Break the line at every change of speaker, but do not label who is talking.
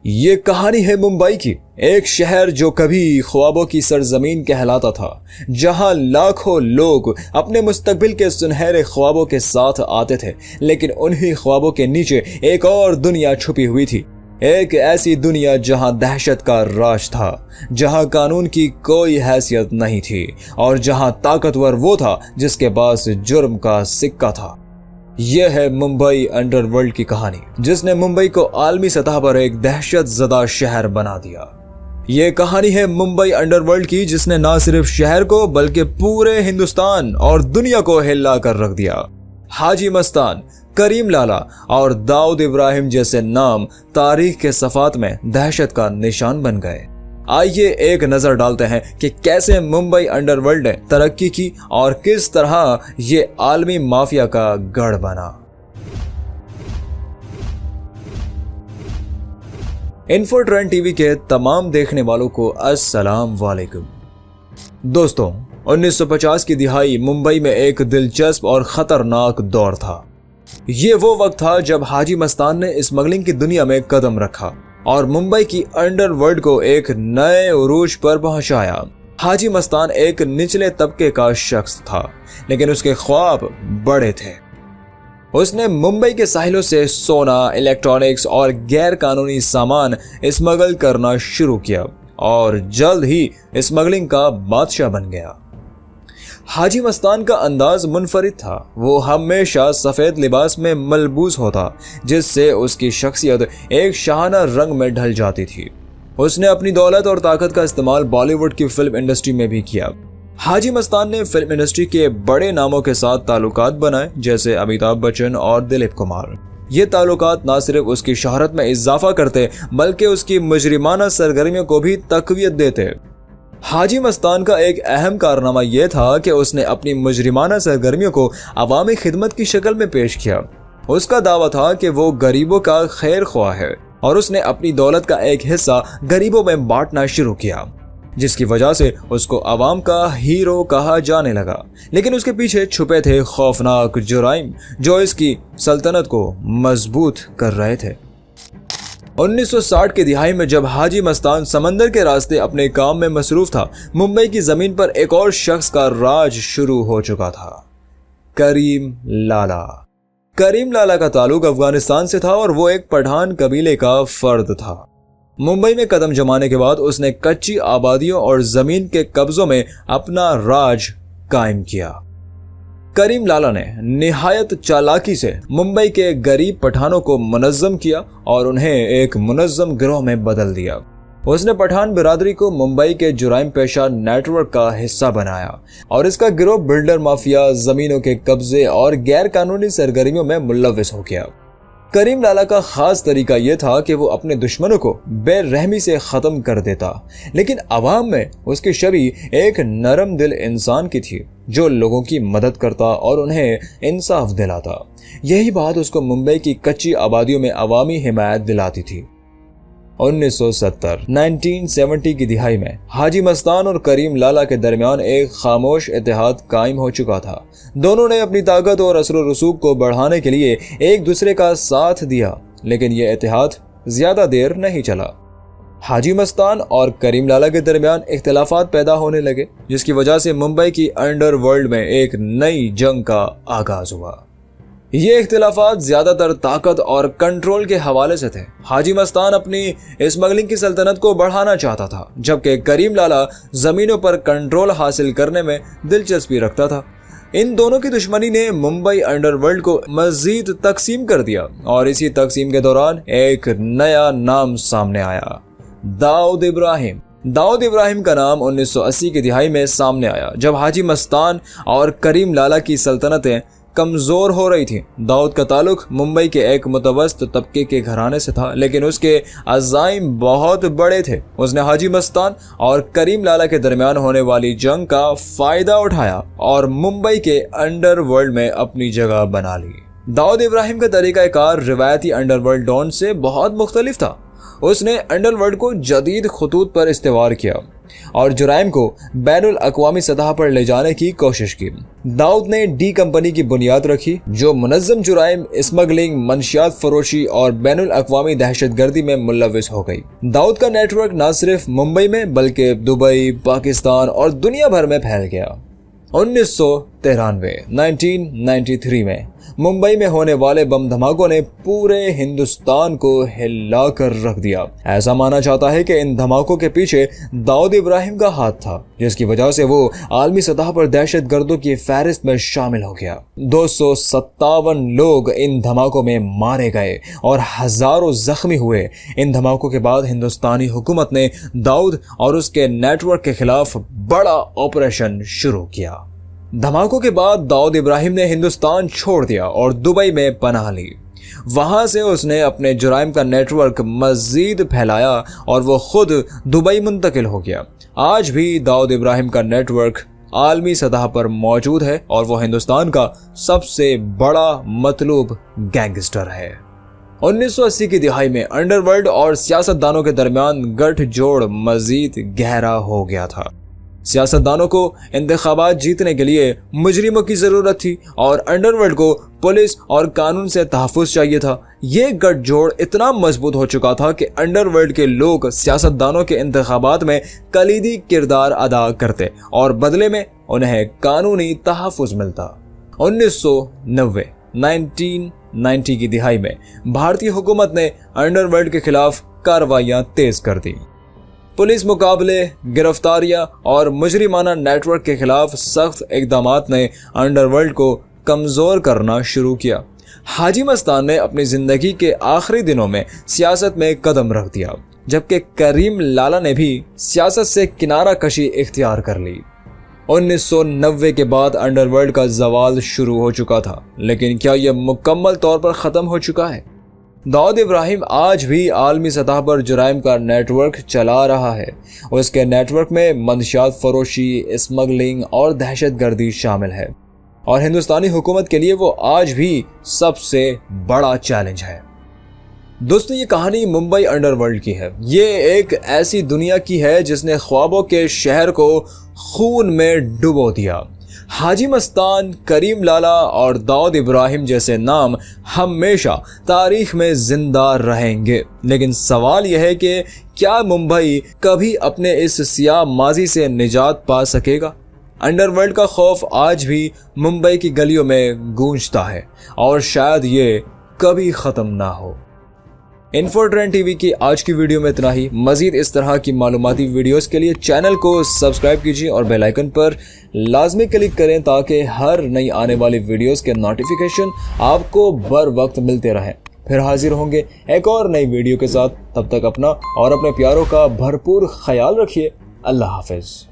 یہ کہانی ہے ممبئی کی، ایک شہر جو کبھی خوابوں کی سرزمین کہلاتا تھا، جہاں لاکھوں لوگ اپنے مستقبل کے سنہرے خوابوں کے ساتھ آتے تھے، لیکن انہی خوابوں کے نیچے ایک اور دنیا چھپی ہوئی تھی، ایک ایسی دنیا جہاں دہشت کا راج تھا، جہاں قانون کی کوئی حیثیت نہیں تھی، اور جہاں طاقتور وہ تھا جس کے پاس جرم کا سکہ تھا۔ یہ ہے ممبئی انڈر ورلڈ کی کہانی، جس نے ممبئی کو عالمی سطح پر ایک دہشت زدہ شہر بنا دیا۔ یہ کہانی ہے ممبئی انڈر ورلڈ کی، جس نے نہ صرف شہر کو بلکہ پورے ہندوستان اور دنیا کو ہلا کر رکھ دیا۔ حاجی مستان، کریم لالا اور داؤد ابراہیم جیسے نام تاریخ کے صفحات میں دہشت کا نشان بن گئے۔ آئیے ایک نظر ڈالتے ہیں کہ کیسے ممبئی انڈر ورلڈ نے ترقی کی اور کس طرح یہ عالمی مافیا کا گڑھ بنا۔ انفو ٹرینڈ ٹی وی کے تمام دیکھنے والوں کو السلام علیکم۔ دوستوں، 1950 کی دہائی ممبئی میں ایک دلچسپ اور خطرناک دور تھا۔ یہ وہ وقت تھا جب حاجی مستان نے اسمگلنگ کی دنیا میں قدم رکھا اور ممبئی کی انڈر ورلڈ کو ایک نئے عروج پر پہنچایا۔ حاجی مستان ایک نچلے طبقے کا شخص تھا، لیکن اس کے خواب بڑے تھے۔ اس نے ممبئی کے ساحلوں سے سونا، الیکٹرانکس اور غیر قانونی سامان اسمگل کرنا شروع کیا اور جلد ہی اسمگلنگ کا بادشاہ بن گیا۔ حاجی مستان کا انداز منفرد تھا، وہ ہمیشہ سفید لباس میں ملبوس ہوتا، جس سے اس کی شخصیت ایک شاہانہ رنگ میں ڈھل جاتی تھی۔ اس نے اپنی دولت اور طاقت کا استعمال بالی ووڈ کی فلم انڈسٹری میں بھی کیا۔ حاجی مستان نے فلم انڈسٹری کے بڑے ناموں کے ساتھ تعلقات بنائے، جیسے امیتابھ بچن اور دلیپ کمار۔ یہ تعلقات نہ صرف اس کی شہرت میں اضافہ کرتے بلکہ اس کی مجرمانہ سرگرمیوں کو بھی تقویت دیتے۔ حاجی مستان کا ایک اہم کارنامہ یہ تھا کہ اس نے اپنی مجرمانہ سرگرمیوں کو عوامی خدمت کی شکل میں پیش کیا۔ اس کا دعویٰ تھا کہ وہ غریبوں کا خیر خواہ ہے اور اس نے اپنی دولت کا ایک حصہ غریبوں میں بانٹنا شروع کیا، جس کی وجہ سے اس کو عوام کا ہیرو کہا جانے لگا۔ لیکن اس کے پیچھے چھپے تھے خوفناک جرائم جو اس کی سلطنت کو مضبوط کر رہے تھے۔ 1960 کی دہائی میں جب حاجی مستان سمندر کے راستے اپنے کام میں مصروف تھا، ممبئی کی زمین پر ایک اور شخص کا راج شروع ہو چکا تھا، کریم لالا۔ کریم لالا کا تعلق افغانستان سے تھا اور وہ ایک پٹھان قبیلے کا فرد تھا۔ ممبئی میں قدم جمانے کے بعد اس نے کچی آبادیوں اور زمین کے قبضوں میں اپنا راج قائم کیا۔ کریم لالا نے نہایت چالاکی سے ممبئی کے غریب پٹھانوں کو منظم کیا اور انہیں ایک منظم گروہ میں بدل دیا۔ اس نے پٹھان برادری کو ممبئی کے جرائم پیشہ نیٹ ورک کا حصہ بنایا اور اس کا گروہ بلڈر مافیا، زمینوں کے قبضے اور غیر قانونی سرگرمیوں میں ملوث ہو گیا۔ کریم لالا کا خاص طریقہ یہ تھا کہ وہ اپنے دشمنوں کو بے رحمی سے ختم کر دیتا، لیکن عوام میں اس کی شبیہ ایک نرم دل انسان کی تھی جو لوگوں کی مدد کرتا اور انہیں انصاف دلاتا۔ یہی بات اس کو ممبئی کی کچی آبادیوں میں عوامی حمایت دلاتی تھی۔ 1970 کی دہائی میں حاجی مستان اور کریم لالا کے درمیان ایک خاموش اتحاد قائم ہو چکا تھا۔ دونوں نے اپنی طاقت اور اثر و رسوخ کو بڑھانے کے لیے ایک دوسرے کا ساتھ دیا، لیکن یہ اتحاد زیادہ دیر نہیں چلا۔ حاجی مستان اور کریم لالا کے درمیان اختلافات پیدا ہونے لگے، جس کی وجہ سے ممبئی کی انڈر ورلڈ میں ایک نئی جنگ کا آغاز ہوا۔ یہ اختلافات زیادہ تر طاقت اور کنٹرول کے حوالے سے تھے۔ حاجی مستان اپنی اسمگلنگ کی سلطنت کو بڑھانا چاہتا تھا، جبکہ کریم لالا زمینوں پر کنٹرول حاصل کرنے میں دلچسپی رکھتا تھا۔ ان دونوں کی دشمنی نے ممبئی انڈر ورلڈ کو مزید تقسیم کر دیا اور اسی تقسیم کے دوران ایک نیا نام سامنے آیا، داؤد ابراہیم۔ داؤد ابراہیم کا نام 1980 کی دہائی میں سامنے آیا، جب حاجی مستان اور کریم لالا کی سلطنتیں کمزور ہو رہی تھی۔ داؤد کا تعلق ممبئی کے ایک متوسط طبقے کے گھرانے سے تھا، لیکن اس کے عزائم بہت بڑے تھے۔ اس نے حاجی مستان اور کریم لالا کے درمیان ہونے والی جنگ کا فائدہ اٹھایا اور ممبئی کے انڈر ورلڈ میں اپنی جگہ بنا لی۔ داؤد ابراہیم کا طریقہ کار روایتی انڈر ورلڈ ڈان سے بہت مختلف تھا۔ اس نے انڈر ورلڈ کو جدید خطوط پر استوار کیا۔ اور جرائم کو بین الاقوامی سطح پر لے جانے کی کوشش کی۔ داؤد نے ڈی کمپنی کی بنیاد رکھی جو منظم جرائم، اسمگلنگ، منشیات فروشی اور بین الاقوامی دہشت گردی میں ملوث ہو گئی۔ داؤد کا نیٹ ورک نہ صرف ممبئی میں بلکہ دبئی، پاکستان اور دنیا بھر میں پھیل گیا۔ 1993 میں ممبئی میں ہونے والے بم دھماکوں نے پورے ہندوستان کو ہلا کر رکھ دیا۔ ایسا مانا جاتا ہے کہ ان دھماکوں کے پیچھے داؤد ابراہیم کا ہاتھ تھا، جس کی وجہ سے وہ عالمی سطح پر دہشت گردوں کی فہرست میں شامل ہو گیا۔ 257 لوگ ان دھماکوں میں مارے گئے اور ہزاروں زخمی ہوئے۔ ان دھماکوں کے بعد ہندوستانی حکومت نے داؤد اور اس کے نیٹ ورک کے خلاف بڑا آپریشن شروع کیا۔ دھماکوں کے بعد داؤد ابراہیم نے ہندوستان چھوڑ دیا اور دبئی میں پناہ لی۔ وہاں سے اس نے اپنے جرائم کا نیٹ ورک مزید پھیلایا اور وہ خود دبئی منتقل ہو گیا۔ آج بھی داؤد ابراہیم کا نیٹ ورک عالمی سطح پر موجود ہے اور وہ ہندوستان کا سب سے بڑا مطلوب گینگسٹر ہے۔ 1980 کی دہائی میں انڈر ورلڈ اور سیاستدانوں کے درمیان گٹھ جوڑ مزید گہرا ہو گیا تھا۔ سیاستدانوں کو انتخابات جیتنے کے لیے مجرموں کی ضرورت تھی اور انڈر ورلڈ کو پولیس اور قانون سے تحفظ چاہیے تھا۔ یہ گٹھ جوڑ اتنا مضبوط ہو چکا تھا کہ انڈر ورلڈ کے لوگ سیاستدانوں کے انتخابات میں کلیدی کردار ادا کرتے اور بدلے میں انہیں قانونی تحفظ ملتا۔ 1990 کی دہائی میں بھارتی حکومت نے انڈر ورلڈ کے خلاف کارروائیاں تیز کر دی۔ پولیس مقابلے، گرفتاریاں اور مجرمانہ نیٹ ورک کے خلاف سخت اقدامات نے انڈر ورلڈ کو کمزور کرنا شروع کیا۔ حاجی مستان نے اپنی زندگی کے آخری دنوں میں سیاست میں قدم رکھ دیا، جبکہ کریم لالہ نے بھی سیاست سے کنارہ کشی اختیار کر لی۔ 1990 کے بعد انڈر ورلڈ کا زوال شروع ہو چکا تھا، لیکن کیا یہ مکمل طور پر ختم ہو چکا ہے؟ داؤد ابراہیم آج بھی عالمی سطح پر جرائم کا نیٹ ورک چلا رہا ہے۔ اس کے نیٹ ورک میں منشیات فروشی، اسمگلنگ اور دہشت گردی شامل ہے، اور ہندوستانی حکومت کے لیے وہ آج بھی سب سے بڑا چیلنج ہے۔ دوستو، یہ کہانی ممبئی انڈر ورلڈ کی ہے۔ یہ ایک ایسی دنیا کی ہے جس نے خوابوں کے شہر کو خون میں ڈبو دیا۔ حاجی مستان، کریم لالہ اور داؤد ابراہیم جیسے نام ہمیشہ تاریخ میں زندہ رہیں گے، لیکن سوال یہ ہے کہ کیا ممبئی کبھی اپنے اس سیاہ ماضی سے نجات پا سکے گا؟ انڈر ورلڈ کا خوف آج بھی ممبئی کی گلیوں میں گونجتا ہے اور شاید یہ کبھی ختم نہ ہو۔ انفو ٹرینڈ ٹی وی کی آج کی ویڈیو میں اتنا ہی۔ مزید اس طرح کی معلوماتی ویڈیوز کے لیے چینل کو سبسکرائب کیجیے اور بیل آئیکن پر لازمی کلک کریں تاکہ ہر نئی آنے والی ویڈیوز کے نوٹیفیکیشن آپ کو بر وقت ملتے رہیں۔ پھر حاضر ہوں گے ایک اور نئی ویڈیو کے ساتھ۔ تب تک اپنا اور اپنے پیاروں کا بھرپور خیال رکھیے۔ اللہ حافظ۔